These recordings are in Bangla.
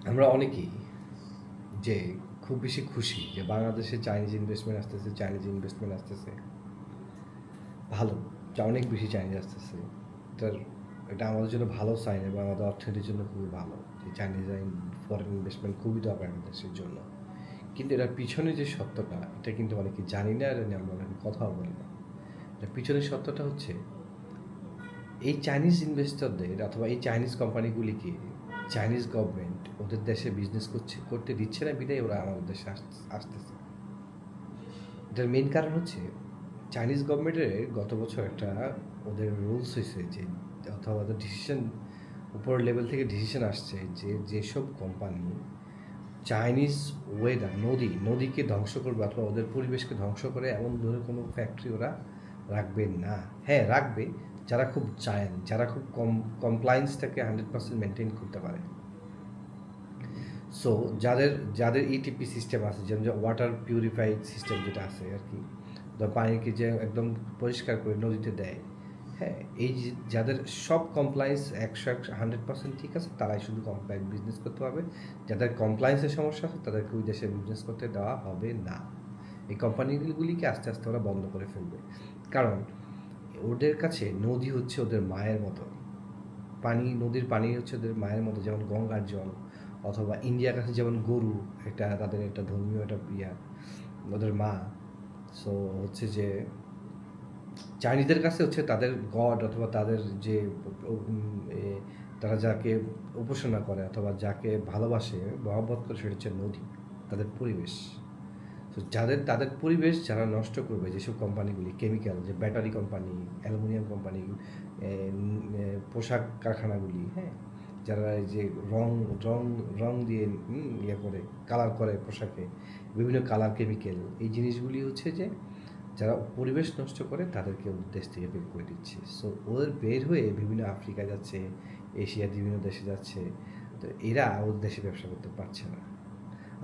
আমরা অনেকেই যে খুব বেশি খুশি যে বাংলাদেশে চাইনিজ ইনভেস্টমেন্ট আসতেছে, চাইনিজ ইনভেস্টমেন্ট আসতেছে, ভালো, যা অনেক বেশি চাইনিজ আসতেছে। এটার এটা আমাদের জন্য ভালো সাইন এবং আমাদের অর্থনীতির জন্য খুবই ভালো যে চাইনিজ ফরেন ইনভেস্টমেন্ট খুবই দরকার আমাদের দেশের জন্য। কিন্তু এটার পিছনে যে সত্যটা, এটা কিন্তু অনেকে জানি না, এটা নিয়ে আমরা অনেকে কথাও বলি না। এটার পিছনের সত্যটা হচ্ছে এই চাইনিজ ইনভেস্টরদের অথবা এই চাইনিজ কোম্পানিগুলিকে চাইনিজ গভর্নমেন্ট ওদের দেশে বিজনেস করতে দিচ্ছে না, বিধায় ওরা আমাদের দেশে আসতেছে। এটার মেইন কারণ হচ্ছে চাইনিজ গভর্নমেন্টের গত বছর একটা ওদের রুলস হয়েছে যে, অথবা ওদের ডিসিশন, উপর লেভেল থেকে ডিসিশন আসছে যে যেসব কোম্পানি চাইনিজ ওয়েদার নদীকে ধ্বংস করবে অথবা ওদের পরিবেশকে ধ্বংস করে এমন ধরনের কোনো ফ্যাক্টরি ওরা রাখবে না। হ্যাঁ, রাখবে যারা খুব চায়, যারা খুব কমপ্লায়েন্সটাকে 100% মেনটেন করতে পারে। সো যাদের যাদের ইটিপি সিস্টেম আছে, যেমন যে ওয়াটার পিউরিফাইড সিস্টেম যেটা আছে আর কি, পানিকে যে একদম পরিষ্কার করে নদীতে দেয়। হ্যাঁ, এই যে যাদের সব কমপ্লায়েন্স 100% ঠিক আছে, তারাই শুধু কমপ্লায়েন্স বিজনেস করতে পারবে। যাদের কমপ্লায়েন্সের সমস্যা আছে তাদেরকে ওই দেশে বিজনেস করতে দেওয়া হবে না। এই কোম্পানিগুলিকে আস্তে আস্তে ওরা বন্ধ করে ফেলবে। কারণ ওদের কাছে নদী হচ্ছে ওদের মায়ের মতো। নদীর পানি হচ্ছে ওদের মায়ের মতো, যেমন গঙ্গার জল, অথবা ইন্ডিয়ার কাছে যেমন গরু একটা তাদের একটা ধর্মীয় একটা ওদের মা। সো হচ্ছে যে চাইনিজদের কাছে হচ্ছে তাদের গড, অথবা তাদের যে এ, তারা যাকে উপাসনা করে অথবা যাকে ভালোবাসে, মহব্বত করে, সেটা হচ্ছে নদী, তাদের পরিবেশ। তো তাদের পরিবেশ যারা নষ্ট করবে, যেসব কোম্পানিগুলি কেমিক্যাল, যে ব্যাটারি কোম্পানি, অ্যালুমিনিয়াম কোম্পানি, পোশাক কারখানাগুলি, হ্যাঁ, যারা এই যে রং রং রং দিয়ে ইয়ে করে কালার করে পোশাকে, বিভিন্ন কালার কেমিক্যাল, এই জিনিসগুলি হচ্ছে যে যারা পরিবেশ নষ্ট করে তাদেরকে ওদের দেশ থেকে বের করে দিচ্ছে। সো ওদের বের হয়ে বিভিন্ন আফ্রিকা যাচ্ছে, এশিয়ার বিভিন্ন দেশে যাচ্ছে। তো এরা ওদের দেশে ব্যবসা করতে পারছে না।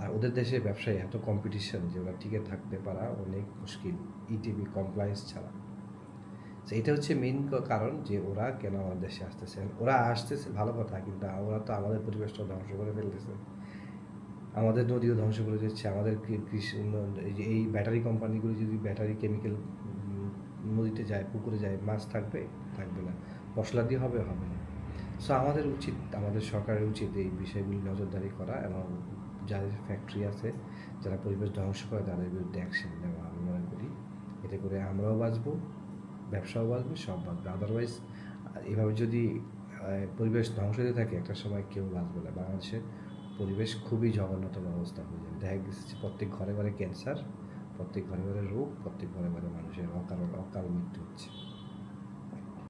আর ওদের দেশে ব্যবসায় এত কম্পিটিশন যে ওরা টিকে থাকতে পারা অনেক মুশকিল, ইটিভি কমপ্লায়েন্স ছাড়া। তো এটা হচ্ছে মেইন কারণ যে ওরা কেন আমাদের দেশে আসতেছে। ওরা আসতেছে ভালো কথা, কিন্তু ওরা তো আমাদের পরিবেশটা ধ্বংস করে ফেলতেছে, আমাদের নদীও ধ্বংস করে দিচ্ছে, আমাদের কৃষি এই যে এই ব্যাটারি কোম্পানিগুলো যদি ব্যাটারি কেমিক্যাল নদীতে যায়, পুকুরে যায়, মাছ থাকবে? থাকবে না। মশলা দিয়ে হবে না। সো আমাদের উচিত, আমাদের সরকারের উচিত এই বিষয়গুলি নজরদারি করা এবং যাদের ফ্যাক্টরি আছে, যারা পরিবেশ ধ্বংস করে, তাদের বিরুদ্ধে অ্যাকশন নেওয়া, আমি মনে করি। এতে করে আমরাও বাঁচবো, ব্যবসাও বাঁচবে, সব বাঁচবে। আদারওয়াইজ এভাবে যদি পরিবেশ ধ্বংস হতে থাকে, একটা সময় কেউ বাঁচবে না। বাংলাদেশের পরিবেশ খুবই জঘন্যতম অবস্থা হয়ে যাবে। দেখা গেছে যে প্রত্যেক ঘরে ঘরে ক্যান্সার, প্রত্যেক ঘরে ঘরে রোগ, প্রত্যেক ঘরে ঘরে মানুষের অকাল মৃত্যু হচ্ছে।